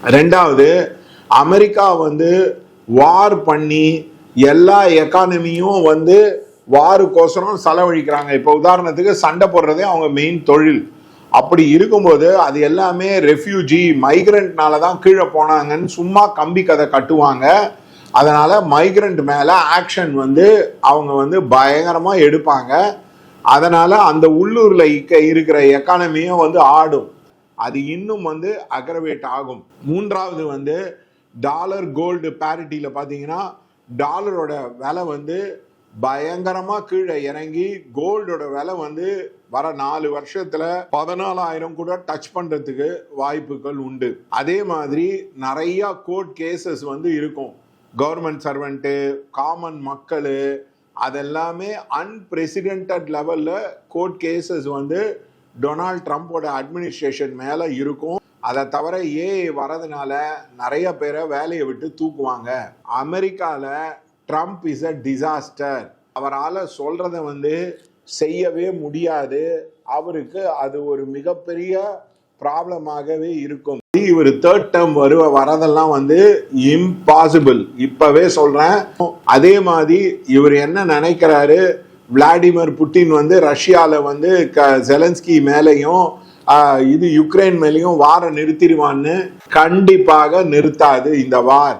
ரெண்டாவது, அமெரிக்கா வந்து வார் பண்ணி எல்லா எக்கானமியும் வந்து வாருக்கோசரம் செலவழிக்கிறாங்க. இப்போ உதாரணத்துக்கு சண்டை போடுறதே அவங்க மெயின் தொழில். அப்படி இருக்கும்போது அது எல்லாமே ரெஃப்யூஜி மைக்ரண்ட்னால தான் கீழே போனாங்கன்னு சும்மா கம்பி கதை கட்டுவாங்க. அதனால மைக்ரண்ட் மேல ஆக்ஷன் வந்து அவங்க வந்து பயங்கரமா எடுப்பாங்க. அதனால அந்த உள்ளூர்ல இருக்கிற எக்கானமியும் வந்து ஆடும். அது இன்னும் வந்து அக்ரவேட் ஆகும். மூன்றாவது வந்து டாலர் கோல்டு பேரிட்டியில பாத்தீங்கன்னா டாலரோட விலை வந்து பயங்கரமா கீழே இறங்கி கோல்டோட விலை வந்து வர 4 வருஷத்துல 14,000 கூட டச் பண்றதுக்கு வாய்ப்புகள் உண்டு. அதே மாதிரி நிறைய கோர்ட் கேசஸ் வந்து இருக்கும். கவர்மெண்ட் சர்வெண்ட், காமன் மக்கள், அதெல்லாமே அன்பிரசிடென்டட் லெவல்ல கோர்ட் கேசஸ் வந்து டொனால்ட் ட்ரம்ப்போட அட்மினிஸ்ட்ரேஷன் மேல இருக்கும். அதை தவிர வரதுனால நிறைய பேரை வேலையை விட்டு தூக்குவாங்க. அமெரிக்கால ட்ரம்ப் இஸ் அ டிசாஸ்டர். அவரால் சொல்றத வந்து செய்யவே முடியாது. அவருக்கு அது ஒரு மிகப்பெரிய ப்ராப்ளமாகவே இருக்கும். இவர் தேர்ட் டேர்ம் வரதெல்லாம் வந்து இம்பாசிபிள், இப்பவே சொல்றேன். அதே மாதிரி இவர் என்ன நினைக்கிறாரு, விளாடிமிர் புட்டின் வந்து ரஷ்யால வந்து ஜெலன்ஸ்கி மேலையும் யுக்ரைன் மேலையும் வார நிறுத்திடுவான்னு. கண்டிப்பாக நிறுத்தாது இந்த வார்.